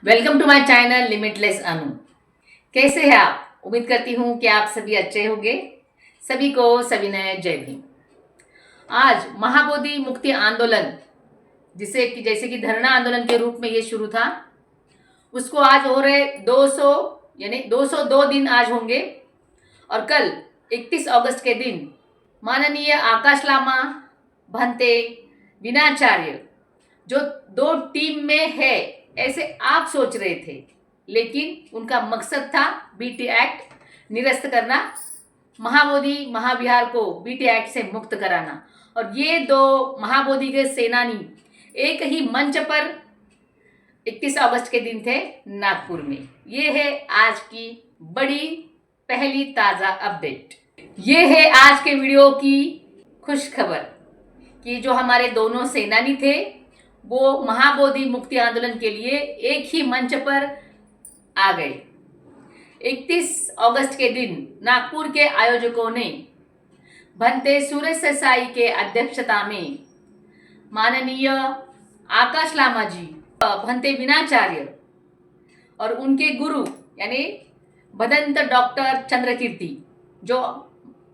Welcome to my channel limitless Anu. कैसे हैं आप? उम्मीद करती हूँ कि आप सभी अच्छे होंगे। सभी को सविनय जय भीम। आज महाबोधि मुक्ति आंदोलन जैसे कि धरना आंदोलन के रूप में ये शुरू था, उसको आज हो रहे 200 यानी 202 दिन आज होंगे। और कल 31 अगस्त के दिन माननीय आकाश लामा भंते विनाचार्य जो दो टीम में है ऐसे आप सोच रहे थे, लेकिन उनका मकसद था बीटी एक्ट निरस्त करना, महाबोधि महाविहार को बीटी एक्ट से मुक्त कराना। और ये दो महाबोधि के सेनानी एक ही मंच पर 31 अगस्त के दिन थे नागपुर में। ये है आज की बड़ी पहली ताज़ा अपडेट। ये है आज के वीडियो की खुश खबर कि जो हमारे दोनों सेनानी थे वो महाबोधि मुक्ति आंदोलन के लिए एक ही मंच पर आ गए। 31 अगस्त के दिन नागपुर के आयोजकों ने भंते सुरेश साई के अध्यक्षता में माननीय आकाश लामा जी भंते विनाचार्य और उनके गुरु यानी भदंत डॉक्टर चंद्रकीर्ति जो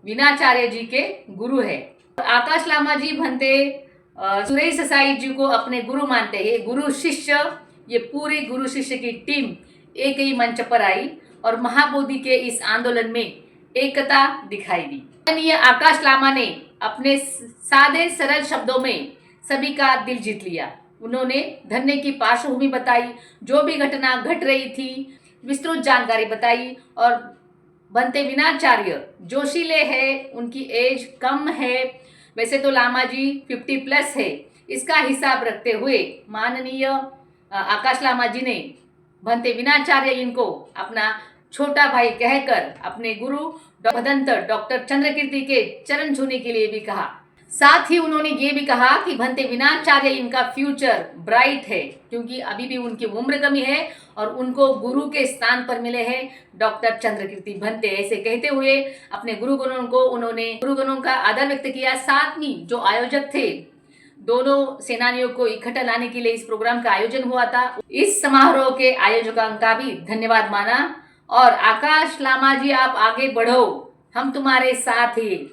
विनाचार्य जी के गुरु है, आकाश लामा जी भंते सुरेश साई जी को अपने गुरु मानते हैं, गुरु शिष्य। ये पूरी गुरु शिष्य की टीम एक ही मंच पर आई और महाबोधि के इस आंदोलन में एकता दिखाई दी। माननीय आकाश लामा ने अपने सादे सरल शब्दों में सभी का दिल जीत लिया। उन्होंने धरने की पार्श्वभूमि बताई, जो भी घटना घट रही थी विस्तृत जानकारी बताई। और भंते विनाचार्य जोशीले है, उनकी एज कम है, वैसे तो लामा जी 50 प्लस है, इसका हिसाब रखते हुए माननीय आकाश लामा जी ने भंते विनाचार्य इनको अपना छोटा भाई कहकर अपने गुरु भदंत डॉक्टर चंद्रकीर्ति के चरण छूने के लिए भी कहा। साथ ही उन्होंने ये भी कहा कि भंते विनाचार्य इनका फ्यूचर ब्राइट है, क्योंकि अभी भी उनकी उम्र कमी है और उनको गुरु के स्थान पर मिले हैं डॉक्टर चंद्रकीर्ति भंते। ऐसे कहते हुए अपने उन्होंने गुरुगणों का आदर व्यक्त किया। साथ ही जो आयोजक थे, दोनों सेनानियों को इकट्ठा लाने के लिए इस प्रोग्राम का आयोजन हुआ था, इस समारोह के आयोजकों का भी धन्यवाद माना। और आकाश लामा जी आप आगे बढ़ो, हम तुम्हारे साथ हैं,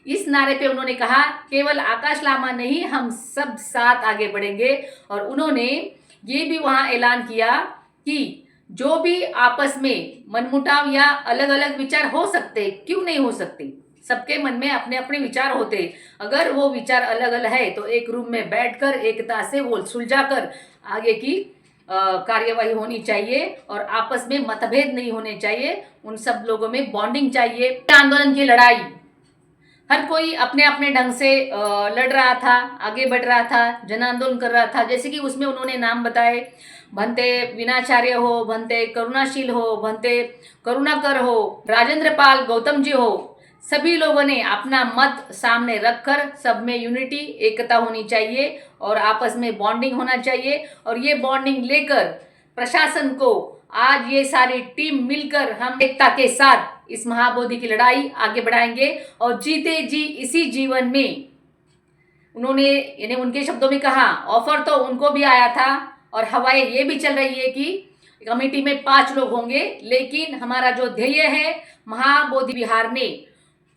इस नारे पे उन्होंने कहा केवल आकाश लामा नहीं, हम सब साथ आगे बढ़ेंगे। और उन्होंने ये भी वहां ऐलान किया कि जो भी आपस में मनमुटाव या अलग अलग विचार हो सकते, क्यों नहीं हो सकते, सबके मन में अपने अपने विचार होते, अगर वो विचार अलग अलग है तो एक रूम में बैठकर एकता से वो सुलझाकर आगे की कार्यवाही होनी चाहिए और आपस में मतभेद नहीं होने चाहिए, उन सब लोगों में बॉन्डिंग चाहिए। आंदोलन की लड़ाई हर कोई अपने अपने ढंग से लड़ रहा था, आगे बढ़ रहा था, जन आंदोलन कर रहा था। जैसे कि उसमें उन्होंने नाम बताए, भंते विनाचार्य हो, भंते करुणाशील हो, भंते करुणाकर हो, राजेंद्र पाल गौतम जी हो, सभी लोगों ने अपना मत सामने रखकर सब में यूनिटी एकता होनी चाहिए और आपस में बॉन्डिंग होना चाहिए। और ये बॉन्डिंग लेकर प्रशासन को आज ये सारी टीम मिलकर हम एकता के साथ इस महाबोधि की लड़ाई आगे बढ़ाएंगे और जीते जी इसी जीवन में। उन्होंने यानी उनके शब्दों में कहा, ऑफर तो उनको भी आया था और हवाएं ये भी चल रही है कि कमेटी में 5 लोग होंगे, लेकिन हमारा जो ध्येय है महाबोधि विहार में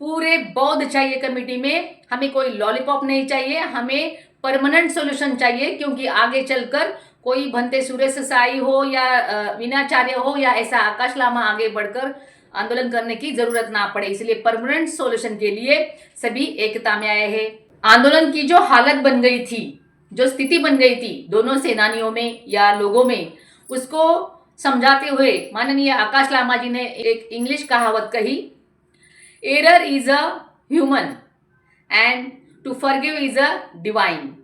पूरे बौद्ध चाहिए कमेटी में, हमें कोई लॉलीपॉप नहीं चाहिए, हमें परमानेंट सॉल्यूशन चाहिए। क्योंकि आगे चलकर कोई भंते सुरेश साई हो या विनाचार्य हो या ऐसा आकाश लामा आगे बढ़कर आंदोलन करने की जरूरत ना पड़े, इसलिए परमानेंट सॉल्यूशन के लिए सभी एकता में आए हैं। आंदोलन की जो हालत बन गई थी, जो स्थिति बन गई थी दोनों सेनानियों में या लोगों में, उसको समझाते हुए माननीय आकाश लामा जी ने एक इंग्लिश कहावत कही, error is a human and to forgive is a divine.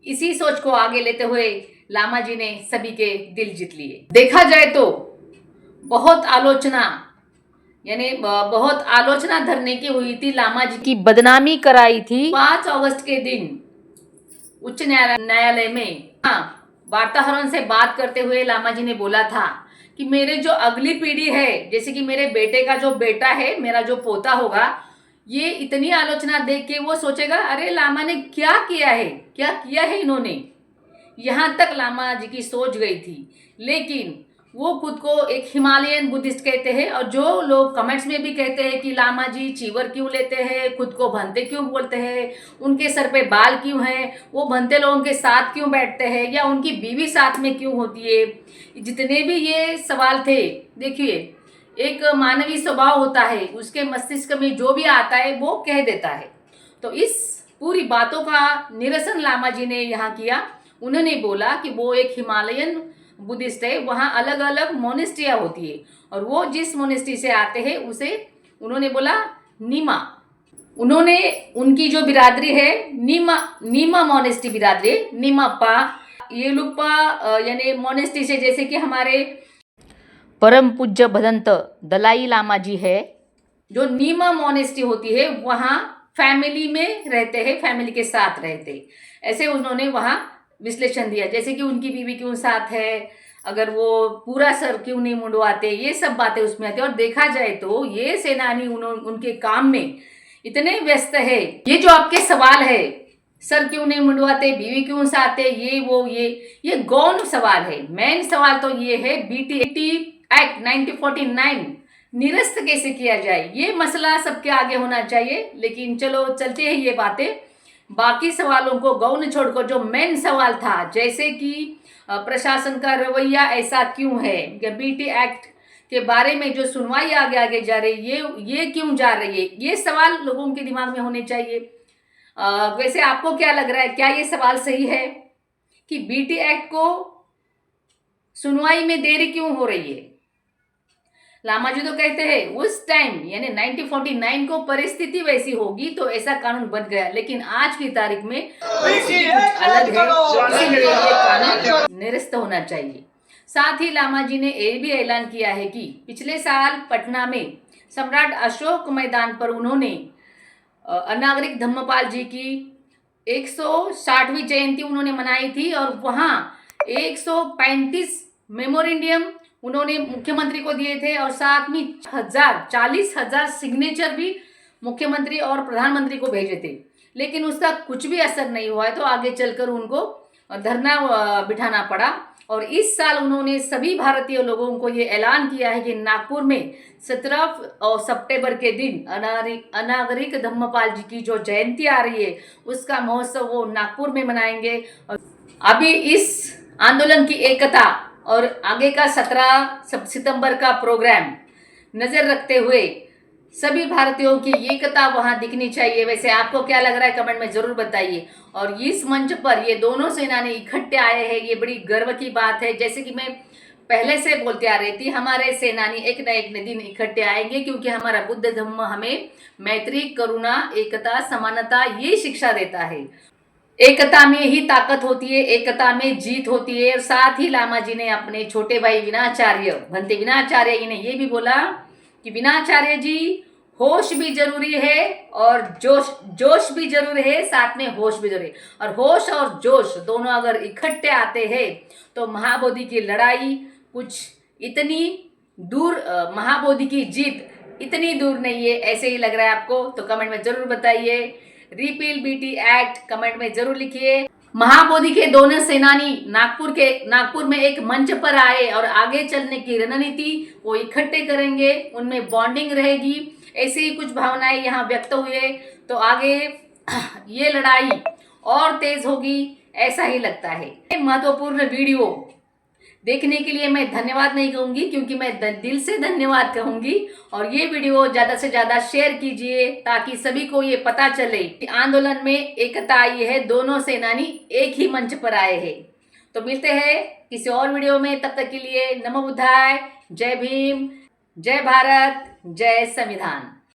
इसी सोच को आगे लेते हुए लामा जी ने सभी के दिल जीत लिए। देखा जाए तो बहुत आलोचना धरने की हुई थी, लामा जी की बदनामी कराई थी। 5 अगस्त के दिन उच्च न्यायालय में वार्ताहरों से बात करते हुए लामा जी ने बोला था कि मेरे जो अगली पीढ़ी है, जैसे कि मेरे बेटे का जो बेटा है, मेरा जो पोता होगा, ये इतनी आलोचना देख के वो सोचेगा अरे लामा ने क्या किया है, क्या किया है इन्होंने, यहाँ तक लामा जी की सोच गई थी। लेकिन वो खुद को एक हिमालयन बुद्धिस्ट कहते हैं, और जो लोग कमेंट्स में भी कहते हैं कि लामा जी चीवर क्यों लेते हैं, खुद को भंते क्यों बोलते हैं, उनके सर पे बाल क्यों हैं, वो भंते लोगों के साथ क्यों बैठते हैं, या उनकी बीवी साथ में क्यों होती है, जितने भी ये सवाल थे, देखिए एक मानवीय स्वभाव होता है, उसके मस्तिष्क में जो भी आता है वो कह देता है। तो इस पूरी बातों का निरसन लामा जी ने यहाँ किया। उन्होंने बोला कि वो एक हिमालयन बुद्धिस्ट है, वहाँ अलग अलग मोनेस्ट्रियाँ होती है, और वो जिस मोनेस्ट्री से आते हैं उसे उन्होंने बोला नीमा। उन्होंने उनकी जो बिरादरी है नीमा मोनेस्ट्री बिरादरी, नीमाप्पा ये लुप्पा यानी मोनेस्ट्री से, जैसे कि हमारे परम पूज्य भदंत दलाई लामा जी है, जो नीमा मोनेस्ट्री होती है वहाँ फैमिली में रहते हैं, फैमिली के साथ रहते हैं, ऐसे उन्होंने वहाँ विश्लेषण दिया। जैसे कि उनकी बीवी क्यों साथ है, अगर वो पूरा सर क्यों नहीं मुंडवाते, ये सब बातें उसमें आती है। और देखा जाए तो ये सेनानी उनके काम में इतने व्यस्त है। ये जो आपके सवाल है, सर क्यों नहीं मुंडवाते, बीवी क्यों साथ है, ये वो ये गौण सवाल है। मेन सवाल तो ये है बीटी एक्ट 1949 निरस्त कैसे किया जाए, ये मसला सबके आगे होना चाहिए। लेकिन चलो चलते हैं ये बातें, बाकी सवालों को गौण छोड़कर जो मेन सवाल था, जैसे कि प्रशासन का रवैया ऐसा क्यों है, या बीटी एक्ट के बारे में जो सुनवाई आगे आगे जा रही है ये क्यों जा रही है, ये सवाल लोगों के दिमाग में होने चाहिए। वैसे आपको क्या लग रहा है, क्या ये सवाल सही है कि बीटी एक्ट को सुनवाई में देरी क्यों हो रही है? लामा जी तो कहते हैं उस टाइम यानी 1949 को परिस्थिति वैसी होगी तो ऐसा कानून बन गया, लेकिन आज की तारीख में परिस्थिति कुछ अलग है, इसीलिए ये कानून निरस्त होना चाहिए। साथ ही लामा जी ने ये भी ऐलान किया है कि पिछले साल पटना में सम्राट अशोक मैदान पर उन्होंने अनागरिक धम्मपाल जी की 160वीं जयंती उन्होंने मनाई थी, और वहाँ 135 मेमोरेंडियम उन्होंने मुख्यमंत्री को दिए थे, और साथ में 40,000 सिग्नेचर भी मुख्यमंत्री और प्रधानमंत्री को भेजे थे। लेकिन उसका कुछ भी असर नहीं हुआ है, तो आगे चलकर उनको धरना बिठाना पड़ा। और इस साल उन्होंने सभी भारतीय लोगों को ये ऐलान किया है कि नागपुर में 17 सितंबर के दिन अनागरिक धम्मपाल जी की जो जयंती आ रही है उसका महोत्सव वो नागपुर में मनाएंगे। अभी इस आंदोलन की एकता और आगे का 17 सितंबर का प्रोग्राम नज़र रखते हुए सभी भारतीयों की एकता वहां दिखनी चाहिए। वैसे आपको क्या लग रहा है कमेंट में जरूर बताइए। और इस मंच पर ये दोनों सेनानी इकट्ठे आए हैं, ये बड़ी गर्व की बात है। जैसे कि मैं पहले से बोलते आ रही थी, हमारे सेनानी एक न एक दिन इकट्ठे आएंगे, क्योंकि हमारा बुद्ध धम्म हमें मैत्री, करुणा, एकता, समानता ये शिक्षा देता है। एकता में ही ताकत होती है, एकता में जीत होती है। और साथ ही लामा जी ने अपने छोटे भाई विनाचार्य भंते विनाचार्य ने ये भी बोला कि विनाचार्य जी होश भी जरूरी है और जोश भी जरूरी है, साथ में होश भी जरूरी है। और होश और जोश दोनों अगर इकट्ठे आते हैं तो महाबोधि की लड़ाई कुछ इतनी दूर, महाबोधि की जीत इतनी दूर नहीं है। ऐसे ही लग रहा है आपको? तो कमेंट में जरूर बताइए। रिपील बीटी एक्ट कमेंट में जरूर लिखिए। महाबोधि के दोनों सेनानी नागपुर में एक मंच पर आए और आगे चलने की रणनीति वो इकट्ठे करेंगे, उनमें बॉन्डिंग रहेगी। ऐसी ही कुछ भावनाएं यहाँ व्यक्त हुए तो आगे ये लड़ाई और तेज होगी, ऐसा ही लगता है। महत्वपूर्ण वीडियो देखने के लिए मैं धन्यवाद नहीं कहूँगी, क्योंकि मैं दिल से धन्यवाद कहूँगी। और ये वीडियो ज़्यादा से ज़्यादा शेयर कीजिए ताकि सभी को ये पता चले कि आंदोलन में एकता आई है, दोनों सेनानी एक ही मंच पर आए हैं। तो मिलते हैं किसी और वीडियो में, तब तक के लिए नमो बुद्धाय, जय भीम, जय भारत, जय संविधान।